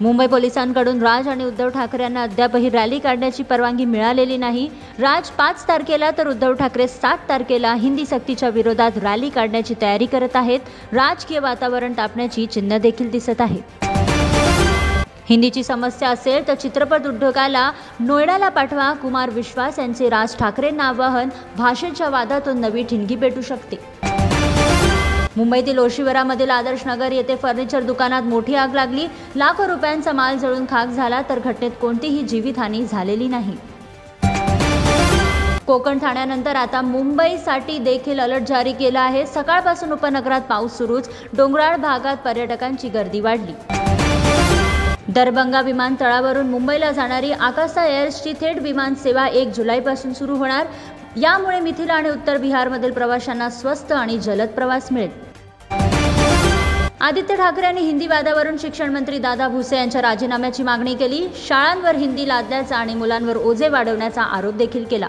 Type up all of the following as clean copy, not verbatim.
मुंबई पोलिसांकडून राज आणि उद्धव ठाकरे यांना अद्यापही रॅली काढण्याची परवानगी मिळालेली नाही। राज 5 तारखेला तर उद्धव ठाकरे 7 तारखेला हिंदी सक्तीच्या विरोधात रॅली काढण्याची तयारी करत आहेत। राजकीय वातावरण तापण्याची चिन्ह देखील दिसत आहेत। हिंदीची समस्या असेल तर चित्रपट उद्योगाला नोएडाला पाठवा, कुमार विश्वास यांचे राज ठाकरेंना आवाहन। भाषेच्या वादातून नवी ठिणगी पेटू शकते। मुंबईतील ओशिवरामधील आदर्श नगर येथे फर्निचर दुकानात मोठी आग लागली। लाखो रुपयांचा माल जळून खाक झाला तर घटनेत कोणतीही जीवितहानी झालेली नाही। कोकण ठाण्यानंतर आता मुंबईसाठी देखील अलर्ट जारी केला आहे। सकाळपासून उपनगरात पाऊस सुरूच, डोंगराळ भागात पर्यटकांची गर्दी वाढली। दरभंगा विमानतळावरून मुंबईला जाणारी आकाशा एअर्सची थेट विमान सेवा 1 जुलैपासून सुरू होणार। यामुळे मिथिला आणि उत्तर बिहारमधील प्रवाशांना स्वस्त आणि जलद प्रवास मिळेल। आदित्य ठाकरे यांनी हिंदी वादावरून शिक्षण मंत्री दादा भुसे यांच्या राजीनाम्याची मागणी केली। शाळांवर हिंदी लादण्याचा आणि मुलांवर ओझे वाढवण्याचा आरोप देखील केला।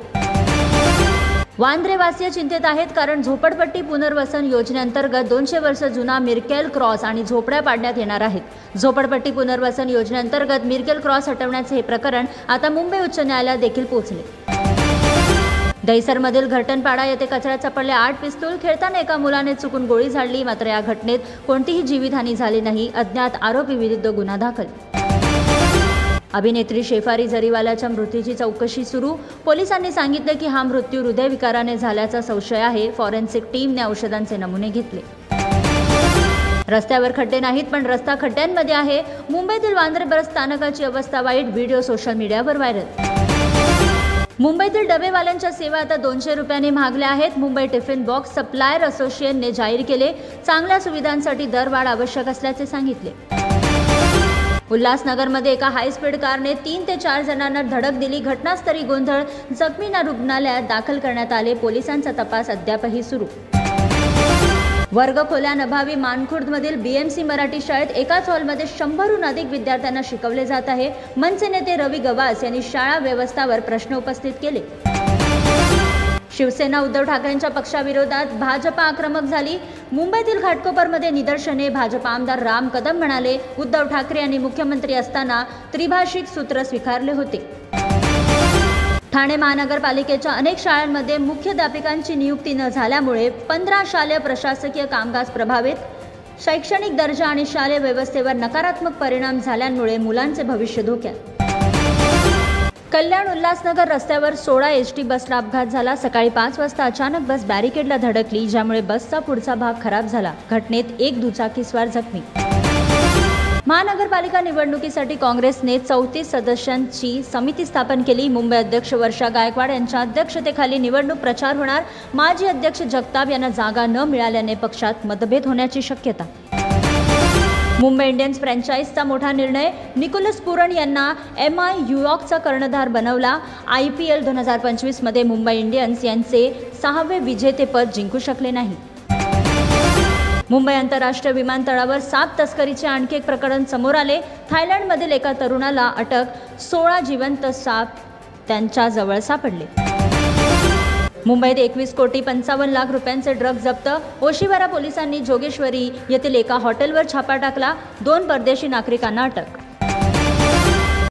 वांद्रेवासीय चिंतेत आहेत, कारण झोपडपट्टी पुनर्वसन योजनेअंतर्गत 200 वर्ष जुना मिरकेल क्रॉस आणि झोपड्या पाडण्यात येणार आहेत। झोपडपट्टी पुनर्वसन योजनेअंतर्गत मिरकेल क्रॉस हटवण्याचे हे प्रकरण आता मुंबई उच्च न्यायालयात देखील पोहोचले। दहिसरमधील घरटनपाडा येथे कचऱ्यात सापडले 8 पिस्तूल। खेळताना एका मुलाने चुकून गोळी झाडली, मात्र या घटनेत कोणतीही जीवितहानी झाली नाही। अज्ञात आरोपी विरुद्ध गुन्हा दाखल। अभिनेत्री शेफाली जरीवालाच्या मृत्यूची चौकशी सुरू। पोलिसांनी सांगितले की हा मृत्यू हृदयविकाराने झाल्याचा संशय आहे। फॉरेन्सिक टीमने औषधांचे नमुने घेतले। रस्त्यावर खड्डे नाहीत, पण रस्ता खड्ड्यांमध्ये आहे। मुंबईतील वांद्रे बस स्थानकाची अवस्था वाईट, व्हिडिओ सोशल मीडियावर व्हायरल। मुंबईतील डबेवाल्यांच्या सेवा आता 200 रुपयांनी महागल्या आहेत। मुंबई टिफिन बॉक्स सप्लायर असोसिएशनने जाहीर केले, चांगल्या सुविधांसाठी दरवाढ आवश्यक असल्याचे सांगितले। उल्हासनगरमध्ये एका हायस्पीड कारने 3 ते 4 जणांना धडक दिली। घटनास्थळी गोंधळ, जखमींना रुग्णालयात दाखल करण्यात आले। पोलिसांचा तपास अद्यापही सुरू। वर्गखोल्यांअभावी मानखुर्दमधील बीएमसी मराठी शाळेत एकाच हॉलमध्ये 100हून अधिक विद्यार्थ्यांना शिकवले जात आहे। मनसे नेते रवी गवास यांनी शाळा व्यवस्थावर प्रश्न उपस्थित केले। शिवसेना उद्धव ठाकरेंच्या पक्षाविरोधात भाजपा आक्रमक झाली। मुंबईतील घाटकोपरमध्ये निदर्शने। भाजपा आमदार राम कदम म्हणाले, उद्धव ठाकरे यांनी मुख्यमंत्री असताना त्रिभाषिक सूत्र स्वीकारले होते। ठाणे महानगरपालिकेच्या अनेक शाळांमध्ये मुख्याध्यापकांची नियुक्ती न झाल्यामुळे 15 शालेय प्रशासकीय कामकाज प्रभावित। शैक्षणिक दर्जा आणि शालेय व्यवस्थेवर नकारात्मक परिणाम झाल्यामुळे मुलांचे भविष्य धोक्यात। कल्याण उल्हासनगर रस्त्यावर 16 एसटी बसला अपघात झाला। सकाळी 5 वाजता अचानक बस बॅरिकेडला धडकली, ज्यामुळे बसचा पुढचा भाग खराब झाला। घटनेत एक दुचाकीस्वार जखमी। महानगरपालिका निवडणुकीसाठी काँग्रेसने 34 सदस्यांची समिती स्थापन केली। मुंबई अध्यक्ष वर्षा गायकवाड यांच्या अध्यक्षतेखाली निवडणूक प्रचार होणार। माजी अध्यक्ष जगताप यांना जागा न मिळाल्याने पक्षात मतभेद होण्याची शक्यता। मुंबई इंडियन्स फ्रँचाइजचा मोठा निर्णय, निकोलस पुरण यांना MI न्यूयॉर्कचा कर्णधार बनवला। IPL 2025 मध्ये मुंबई इंडियन्स यांचे 6वे विजेतेपद जिंकू शकले नाही। मुंबई आंतरराष्ट्रीय विमानतळावर साप तस्करीचे आणखी एक प्रकरण समोर आले। थायलंडमधील एका तरुणाला अटक, 16 जिवंत साप त्यांच्या जवळ सापडले। मुंबईत 21 कोटी 55 लाख रुपयांचे ड्रग्ज जप्त। ओशिवरा पोलिसांनी जोगेश्वरी येथील एका हॉटेलवर छापा टाकला। 2 परदेशी नागरिकांना अटक।